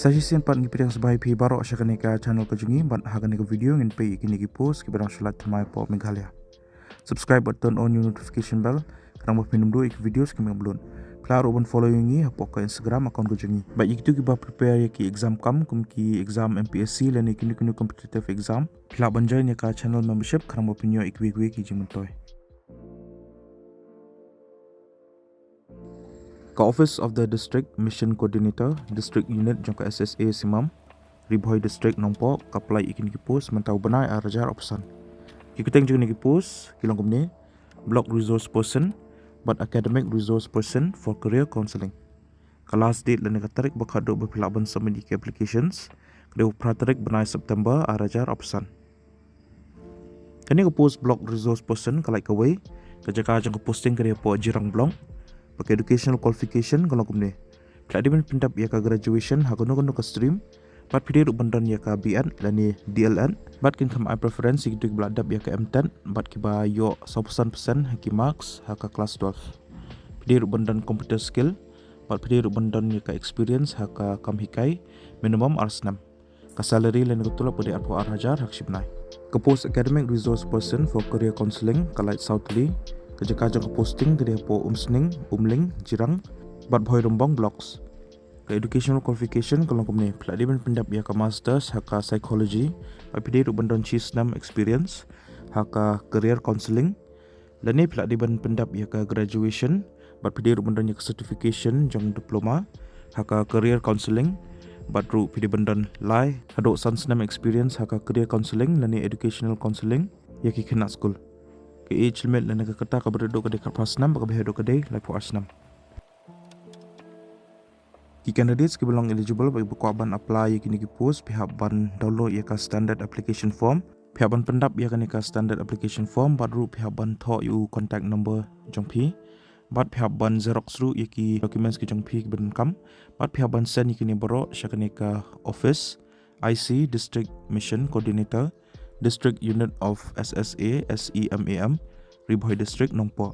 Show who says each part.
Speaker 1: Suggestion pat ngi pidang sebai pi baro asyakane ka channel ko jungi ban hagane ka video ngin pe ikini ki post ki barang shalat thamai po Meghalaya. Subscribe but turn on your notification bell karang mo pinum do ik videos ki mengbulun. Klaro ban follow yungi hapok ka Instagram account ko jungi. Ba iktu ki ba prepare ki exam kam kum ki exam MPSC lani kini competitive exam. Kla ban join ya ka channel membership karang mo pinyo ik ki jimuntoy. Ka Office of the District Mission Coordinator District Unit jangka SSA Simam Ribhoi District Nongpo kaplai ikin ki post mentau benai arajar opsan. Ikuteng juga ki post kilong kumne Block Resource Person but Academic Resource Person for Career Counseling. Kelas date dan tarik bakado berpilaban semedi applications kedua pratarik benai September arajar opsan. Kini ke post Block Resource Person kalai kawai kejaka jangka posting kedua po jirang blong pakai educational qualification kalau kumne. Keladiman pindap ya ka graduation hakono kono ka stream, bat pidir ubandan ya ka BN lani DLN, bat kin kam I preference gitu beladap ya ka M10, bat kiba yo 100% haki marks haka kelas 12. Pidir ubandan computer skill, bat pidir ubandan ya ka experience haka kam hikai minimum R6. Ka salary lani kutula pudi arpo R1000 hak shibnai. Ke post academic resource person for career counseling kalait Southly kejaka posting ke dia po umsning umling jirang bat boy rombong blocks ke educational qualification kalau kumne peladiban pendap ya ka masters haka psychology apide ru bandon cheese 6 experience haka career counseling lani peladiban pendap ya ka graduation bat pide ru bandon ya ka certification jang diploma haka career counseling bat ru pide bandon lai hado sans 6 experience haka career counseling lani educational counseling ya ki kena school ke age limit dan negara kata ka berduduk ke dekat pas 6 baka behado ke day like for 6. Ki candidates ki belong eligible bagi buku aban apply kini ki post pihak ban download ya ka standard application form pihak ban pendap ya kan ka standard application form baru pihak ban tho you contact number jong pi bat pihak ban xerox ru ya ki documents ki jong pi ben kam bat pihak ban send kini baro syakane ka office IC district mission coordinator District Unit of SSA SEMAM Ribhoi District Nongpo.